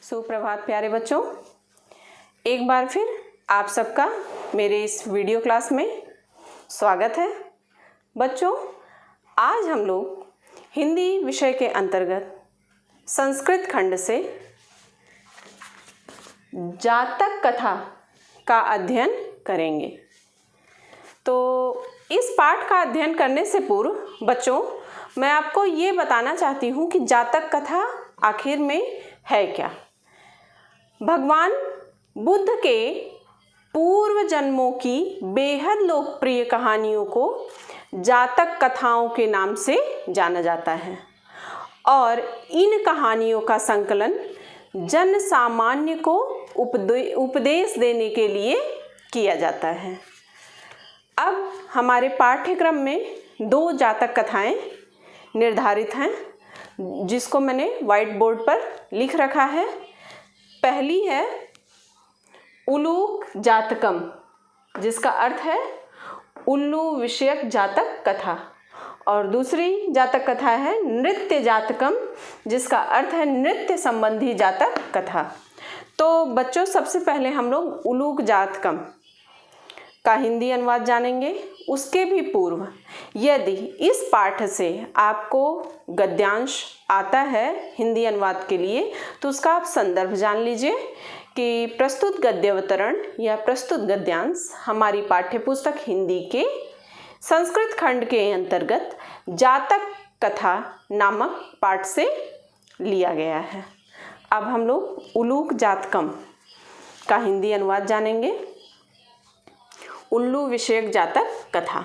सुप्रभात प्यारे बच्चों, एक बार फिर आप सबका मेरे इस वीडियो क्लास में स्वागत है। बच्चों, आज हम लोग हिंदी विषय के अंतर्गत संस्कृत खंड से जातक कथा का अध्ययन करेंगे। तो इस पाठ का अध्ययन करने से पूर्व बच्चों, मैं आपको ये बताना चाहती हूँ कि जातक कथा आखिर में है क्या। भगवान बुद्ध के पूर्व जन्मों की बेहद लोकप्रिय कहानियों को जातक कथाओं के नाम से जाना जाता है और इन कहानियों का संकलन जन सामान्य को उपदेश देने के लिए किया जाता है। अब हमारे पाठ्यक्रम में 2 जातक कथाएं निर्धारित हैं, जिसको मैंने व्हाइट बोर्ड पर लिख रखा है। पहली है उलूक जातकम, जिसका अर्थ है उल्लू विषयक जातक कथा, और दूसरी जातक कथा है नृत्य जातकम, जिसका अर्थ है नृत्य संबंधी जातक कथा। तो बच्चों, सबसे पहले हम लोग उलूक जातकम का हिंदी अनुवाद जानेंगे। उसके भी पूर्व यदि इस पाठ से आपको गद्यांश आता है हिंदी अनुवाद के लिए, तो उसका आप संदर्भ जान लीजिए कि प्रस्तुत गद्यावतरण या प्रस्तुत गद्यांश हमारी पाठ्यपुस्तक हिंदी के संस्कृत खंड के अंतर्गत जातक कथा नामक पाठ से लिया गया है। अब हम लोग उलूक जातकम का हिंदी अनुवाद जानेंगे। उल्लू विषयक जातक कथा।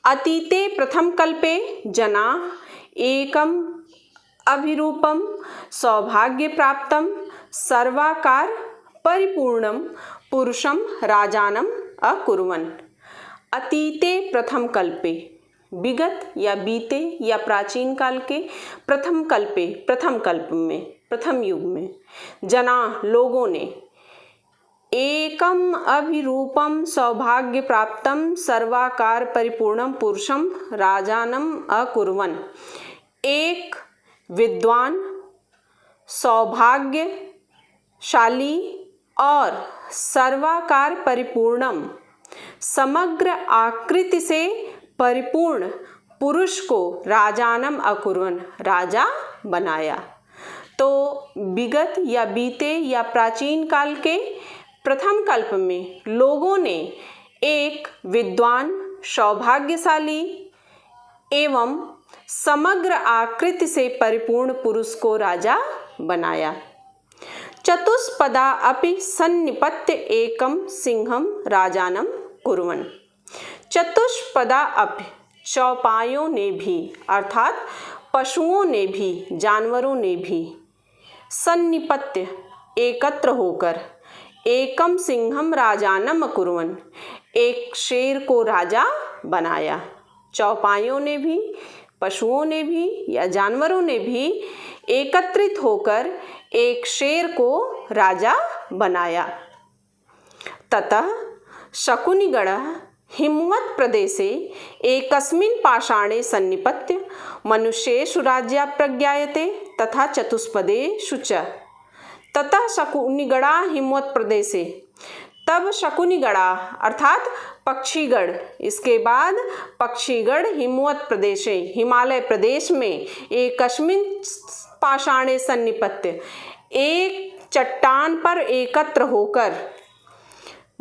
अतीते प्रथम कल्पे जना एकम अभिरूपम सौभाग्य प्राप्तम सर्वाकार परिपूर्णम पुरुषम राजानम अकुर्वन्। अतीते प्रथम कल्पे, विगत या बीते या प्राचीन काल के प्रथम कल्पे, प्रथम कल्प में, प्रथम युग में, जना लोगों ने, एकम अभिरूपम सौभाग्य प्राप्तम सर्वाकार परिपूर्णम पुरुषम राजानम अकुर्वन्, एक विद्वान, सौभाग्यशाली और सर्वाकार परिपूर्णम, समग्र आकृति से परिपूर्ण पुरुष को राजानम अकुर्वन्, राजा बनाया। तो विगत या बीते या प्राचीन काल के प्रथम कल्प में लोगों ने एक विद्वान, सौभाग्यशाली एवं समग्र आकृति से परिपूर्ण पुरुष को राजा बनाया। चतुष्पदा अपि सन्निपत्य एकम सिंहम राजानम कुर्वन्। चतुष्पदा अपि, चौपायों ने भी अर्थात पशुओं ने भी, जानवरों ने भी, सन्निपत्य एकत्र होकर, एकम सिंहम राजानम अकुर्वन्, एक शेर को राजा बनाया। चौपायों ने भी, पशुओं ने भी या जानवरों ने भी एकत्रित होकर एक शेर को राजा बनाया। ततः शकुनिगणः हिमवत् प्रदेशे एकस्मिन् पाषाणे सन्निपत्य मनुष्येषु राज्या प्रज्ञायते तथा चतुष्पदेषु च। ततः शकुनिगणा हिमवत् प्रदेशे, तब शकुनिगणा अर्थात पक्षीगण, इसके बाद पक्षीगण हिमवत् प्रदेशे, हिमालय प्रदेश में, एकस्मिन् पाषाणे सन्निपत्य, एक चट्टान पर एकत्र होकर,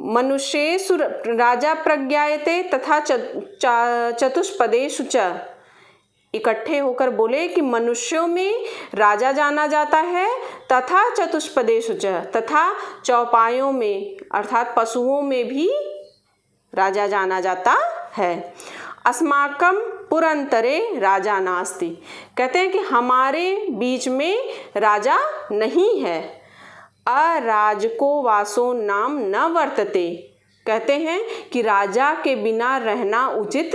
मनुष्येषु राजा प्रज्ञायते तथा चतुष्पदेषु च, इकट्ठे होकर बोले कि मनुष्यों में राजा जाना जाता है, तथा चतुष्पदेषु च, तथा चौपायों में अर्थात पशुओं में भी राजा जाना जाता है। अस्माकं पुरंतरे राजा नास्ति, कहते हैं कि हमारे बीच में राजा नहीं है। अराजको वासो नाम न वर्तते, कहते हैं कि राजा के बिना रहना उचित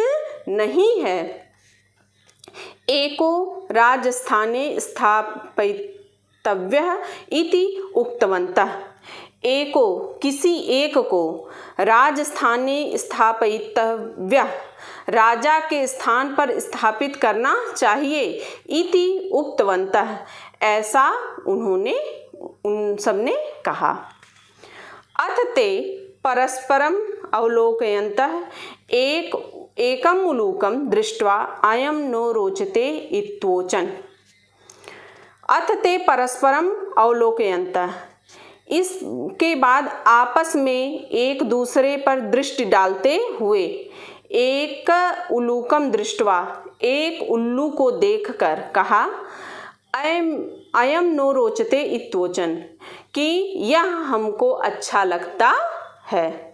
नहीं है। एको राजस्थाने स्थापयितव्यः इति उक्तवन्तः। एको, किसी एक को, राजस्थाने स्थापयितव्यः, राजा के स्थान पर स्थापित करना चाहिए, इति उक्तवन्तः, ऐसा उन्होंने उन सब ने कहा। अथ ते परस्परम अवलोकयन्तः एकम उलूकम दृष्ट्वा अयम नो रोचते इत्वोचन। अथ ते परस्परम अवलोकयन्तः, इसके बाद आपस में एक दूसरे पर दृष्टि डालते हुए, एक उलूकम दृष्ट्वा, एक उल्लू को देखकर कहा, अयम नो रोचते इत्वोचन, कि यह हमको अच्छा लगता है।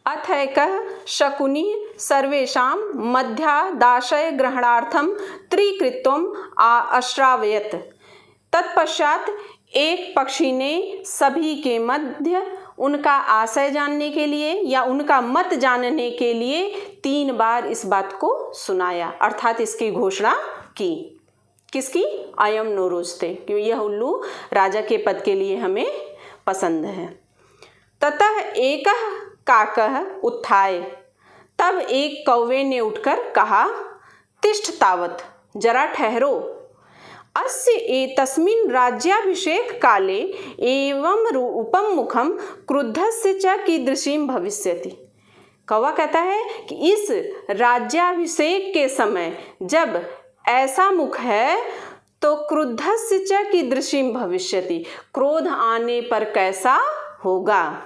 अथैकः शकुनी सर्वेषां मध्यादाशय ग्रहणार्थं त्रिकृत्वम् अश्रावयत्। तत्पश्चात एक पक्षी ने सभी के मध्य उनका आशय जानने के लिए या उनका मत जानने के लिए 3 बार इस बात को सुनाया, अर्थात इसकी घोषणा की। किसकी? अयम नो रोचते, क्योंकि यह उल्लू राजा के पद के लिए हमें पसंद है। ततः एकः काकः उत्थाय, तब एक कौवे ने उठकर कहा, तिष्ठ तावत्, जरा ठहरो। अस्य एतस्मिन् राज्याभिषेक काले एवं रूपम मुखम क्रुद्धस्य च कीदृशीं भविष्यति। कौवा कहता है कि इस राज्याभिषेक के समय जब ऐसा मुख है तो क्रुद्धस्य च कीदृशीं भविष्यति, क्रोध आने पर कैसा होगा।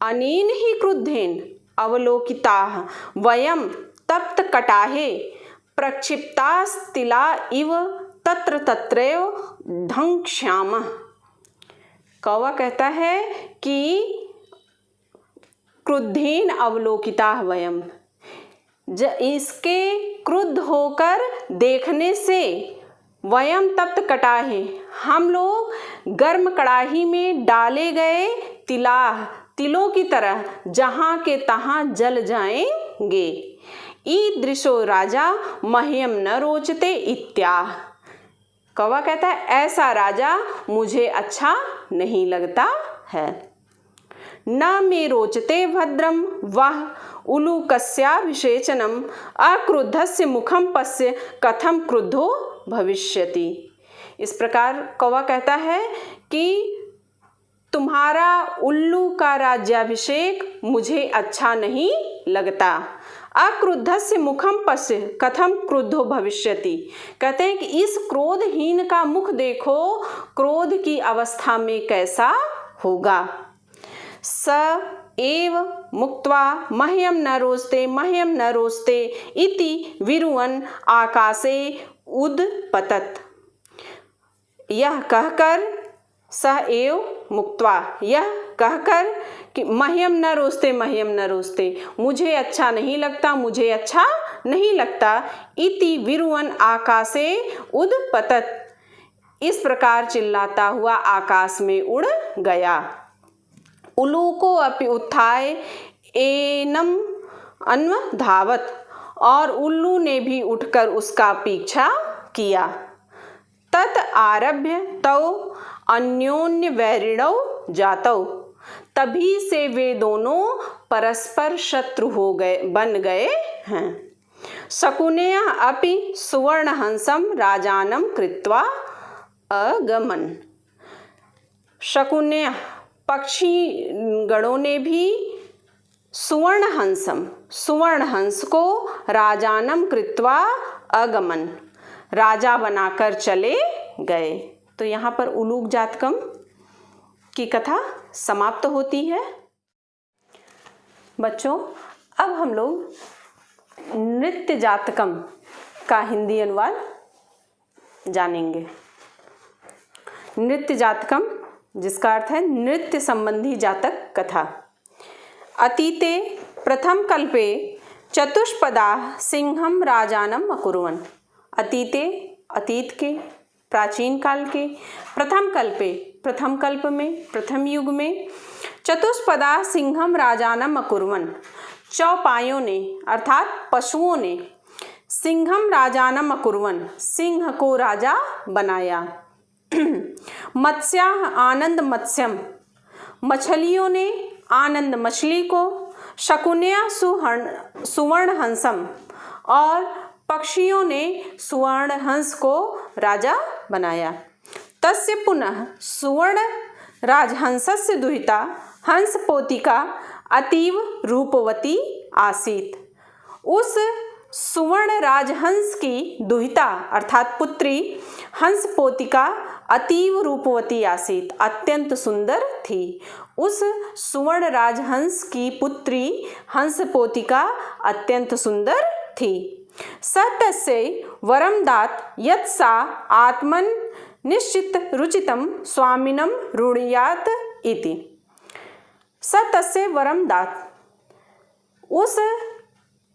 अनेन ही क्रुद्धेन अवलोकिताः वयं तप्त कटाहे प्रक्षिप्तास्तिला इव तत्र तत्रैव ढंक्ष्यामः। कौवा कहता है कि क्रुद्धेन अवलोकिताः वयं, इसके क्रुद्ध होकर देखने से, वयम तप्त कटाहे, हम लोग गर्म कड़ाही में डाले गए तिलों की तरह जहाँ के तहाँ जल जाएंगे। ईदृशो राजा मह्यम न रोचते इत्याह। कौवा कहता है ऐसा राजा मुझे अच्छा नहीं लगता है। न मे रोचते भद्रम वह उलूकस्याभिषेचनम अक्रुद्धस्य मुखम पश्य कथम क्रुद्धो भविष्यति। इस प्रकार कौवा कहता है कि तुम्हारा उल्लू का राज्याभिषेक मुझे अच्छा नहीं लगता। अक्रुद्धस्य मुखम पश्य कथम क्रुद्धो भविष्यति, कहते हैं कि इस क्रोधहीन का मुख देखो, क्रोध की अवस्था में कैसा होगा। स एव मुक्त्वा मह्यम न रोचते इति विरुवन आकाशे उदपतत। यह कहकर, स एव मुक्त्वा, यह कहकर कि मह्यम न रोचते, मुझे अच्छा नहीं लगता, इति विरुवन आकाशे उदपतत, इस प्रकार चिल्लाता हुआ आकाश में उड़ गया। उलूको अपि उत्थाय एनम अन्वधावत, और उल्लू ने भी उठकर उसका पीछा किया। तत आरभ्य तौ अन्योन्य वैरिणौ जातौ, तभी से वे दोनों परस्पर शत्रु बन गए हैं। शकुनेयः अपि सुवर्णहंसं राजानं कृत्वा अगमन। शकुनेय पक्षी गणों ने भी सुवर्ण हंस को राजानम कृत्वा अगमन, राजा बनाकर चले गए। तो यहाँ पर उलूक जातकम की कथा समाप्त होती है। बच्चों, अब हम लोग नृत्य जातकम का हिंदी अनुवाद जानेंगे। नृत्य जातकम, जिसका अर्थ है नृत्य संबंधी जातक कथा। अतीते प्रथम कल्पे चतुष्पदा सिंहम राजानम अकुर्वन्। अतीते, अतीत के, प्राचीन काल के, प्रथम कल्प में, प्रथम युग में, चतुष्पदा सिंहम राजानम अकुर्वन्, चौपायों ने अर्थात पशुओं ने सिंहम राजानम अकुर्वन्, सिंह को राजा बनाया। मत्स्याः आनंद मत्स्यम, मछलियों ने आनंद मछली को, शकुनया सुवर्ण हंसम, और पक्षियों ने सुवर्ण हंस को राजा बनाया। तस्य पुनः सुवर्ण राजहंसस्य दुहिता हंसपोतिका अतीव रूपवती आसीत। उस सुवर्ण राजहंस की दुहिता अर्थात पुत्री हंसपोतिका अतीव रूपवती आसीत, अत्यंत सुंदर थी। उस सुवर्ण राजहंस की पुत्री हंसपोतिका अत्यंत सुंदर थी। स तस्यै वरं दात यत् सा आत्मन निश्चित रुचितं स्वामिनं ऋणुयात् इति। स तस्यै वरं दात, उस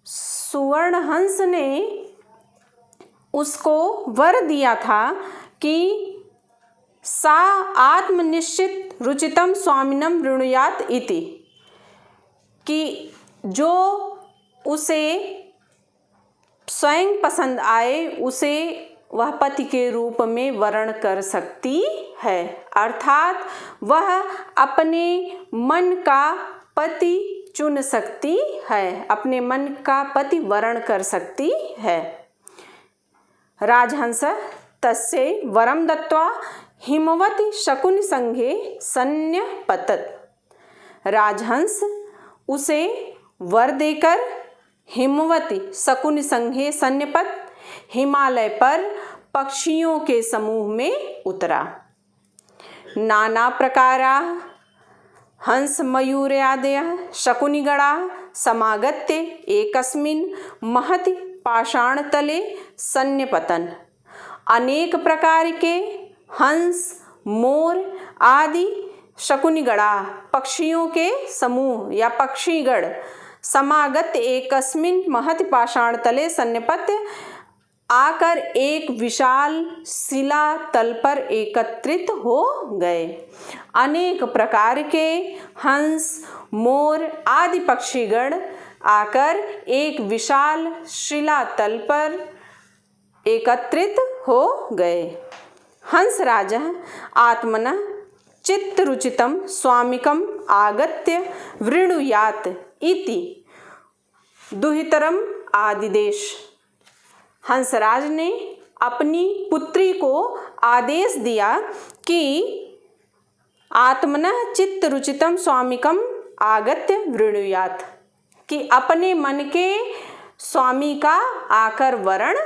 सुवर्ण हंस ने उसको वर दिया था कि सा आत्मनिश्चित रुचितम स्वामिनम ऋणुयात इति, कि जो उसे स्वयं पसंद आए उसे वह पति के रूप में वर्ण कर सकती है, अर्थात वह अपने मन का पति चुन सकती है, अपने मन का पति वर्ण कर सकती है। राजहंस तस्यै वरं दत्त्वा हिमवती शकुनि संघे सन्न्यपतत। राजहंस उसे वर देकर हिमवती शकुनि संघे सन्न्यपत, हिमालय पर पक्षियों के समूह में उतरा। नाना प्रकारा हंस मयूरादयः शकुनिगणाः समागत्य एकस्मिन् महति पाषाणतले सन्न्यपतन्। अनेक प्रकार के हंस मोर आदि शकुनिगणाः पक्षियों के समूह या पक्षीगण समागत एकस्मिन् महति पाषाणतले सन्न्यपत्य आकर एक विशाल शिला तल पर एकत्रित हो गए। अनेक प्रकार के हंस मोर आदि पक्षीगण आकर एक विशाल शिला तल पर एकत्रित हो गए। हंसराजः आत्मनः चित्तरुचितं स्वामिकम् आगत्य वृणुयात् इति दुहितरम आदिदेश। हंसराज ने अपनी पुत्री को आदेश दिया कि आत्मनः चित्तरुचितं स्वामिकम् आगत्य वृणुयात्, कि अपने मन के स्वामी का आकर वरण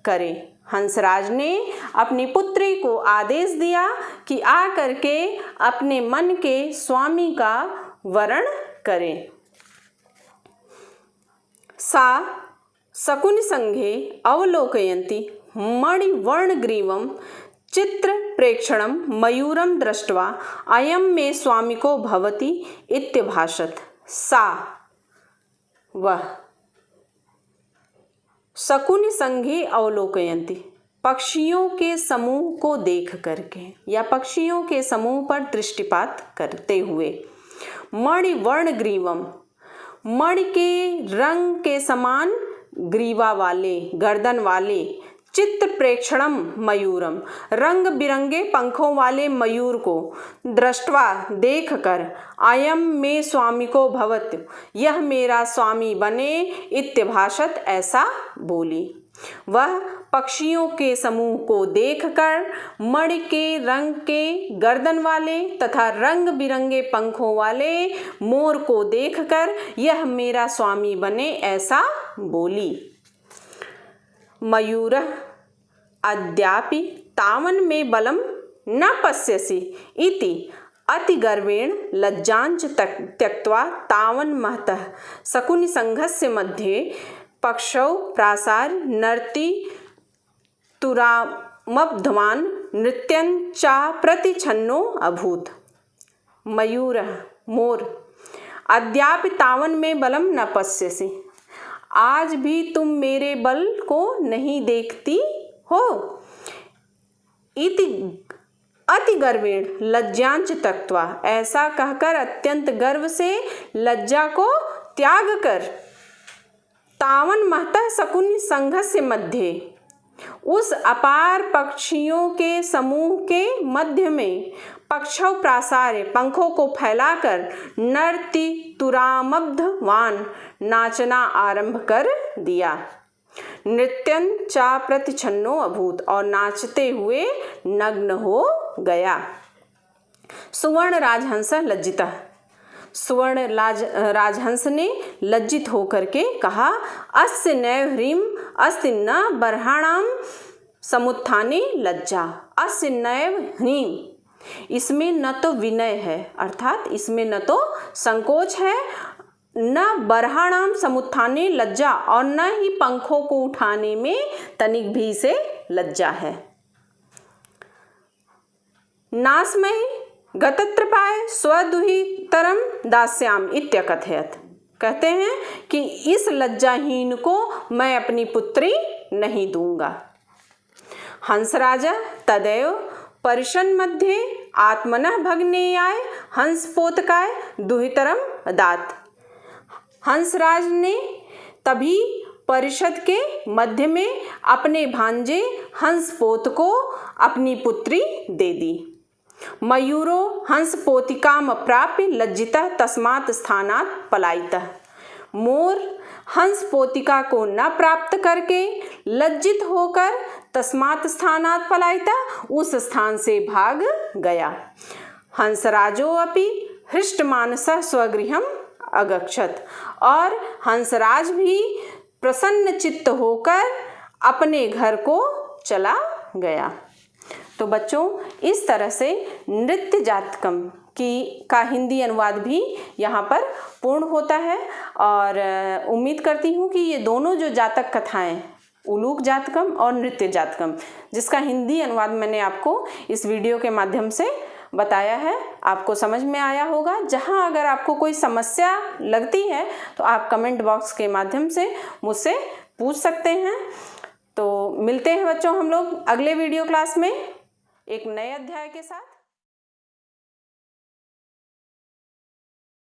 करे। हंसराज ने अपनी पुत्री को आदेश दिया कि आकर के अपने मन के स्वामी का वरण करे। सा शकुनि संघे अवलोकयन्ती मणिवर्णग्रीवं चित्रप्रेक्षणं मयूरं दृष्ट्वा अयं मे स्वामिको भवति इत्यभाषत। सा वह शकुनि संघे अवलोकयन्ती पक्षियों के समूह को देख करके या पक्षियों के समूह पर दृष्टिपात करते हुए मणिवर्णग्रीवम मणि के रंग के समान ग्रीवा वाले गर्दन वाले चित्र प्रेक्षणम मयूरम रंग बिरंगे पंखों वाले मयूर को दृष्टवा देख कर अयम में स्वामी को भवत यह मेरा स्वामी बने इत्यभाषत ऐसा बोली। वह पक्षियों के समूह को देखकर मणि के रंग के गर्दन वाले तथा रंग बिरंगे पंखों वाले मोर को देखकर यह मेरा स्वामी बने ऐसा बोली। मयूरः अद्यापि तावन् मे बलं न पश्यसि इति अतिगर्वेण लज्जाञ्च त्यक्त्वा तावन् महतः शकुनि संघस्य मध्ये पक्षौ प्रासार नर्ति तुरामब्धवान् नृत्यञ्चा प्रतिछन्नो अभूत्। मयूरः मोर अद्यापि तावन् मे बलं न पश्यसि, आज भी तुम मेरे बल को नहीं देखती हो। इति अति गर्वेण लज्जांच त्यक्त्वा ऐसा कहकर अत्यंत गर्व से लज्जा को त्याग कर तावन महतः शकुनि संघस्य मध्य उस अपार पक्षियों के समूह के मध्य में पक्षौ प्रासार्य पंखों को फैलाकर नर्ति तुरामब्धवान नाचना आरंभ कर दिया। नृत्यं चा प्रतिछन्नो अभूत, और नाचते हुए नग्न हो गया। सुवर्ण राजहंस लज्जितः, सुवर्ण राजहंस ने लज्जित होकर के कहा, अस्य नैव ह्रीं अस्ति न बर्हाणाम समुत्थाने लज्जा। अस्य नैव ह्रीं, इसमें न तो विनय है, अर्थात इसमें न तो संकोच है, न बर्हाणाम समुत्थाने लज्जा, और न ही पंखों को उठाने में तनिक भी से लज्जा है। नास्मयि गतत्रपाय स्वदुहितरम दास्याम इत्यकथयत, कहते हैं कि इस लज्जाहीन को मैं अपनी पुत्री नहीं दूंगा। हंसराजा तदैव परिशन मध्ये आत्मनः भग्नेयाय हंसपोतकाय दुहितरम दात। हंसराज ने तभी परिषद के मध्य में अपने भांजे हंसपोत को अपनी पुत्री दे दी। मयूरो हंसपोतिकाम प्राप्य लज्जितः तस्मात् स्थानात् पलायितः, मोर हंसपोतिका को न प्राप्त करके लज्जित होकर तस्मात् स्थानात् पलायितः, उस स्थान से भाग गया। हंसराजो अपि हृष्टमानसः स्वगृहम् अगच्छत, और हंसराज भी प्रसन्न चित्त होकर अपने घर को चला गया। तो बच्चों, इस तरह से नृत्य जातकम का हिंदी अनुवाद भी यहाँ पर पूर्ण होता है। और उम्मीद करती हूँ कि ये दोनों जो जातक कथाएं, उलूक जातकम और नृत्य जातकम, जिसका हिंदी अनुवाद मैंने आपको इस वीडियो के माध्यम से बताया है, आपको समझ में आया होगा। जहाँ अगर आपको कोई समस्या लगती है तो आप कमेंट बॉक्स के माध्यम से मुझसे पूछ सकते हैं। तो मिलते हैं बच्चों हम लोग अगले वीडियो क्लास में एक नए अध्याय के साथ।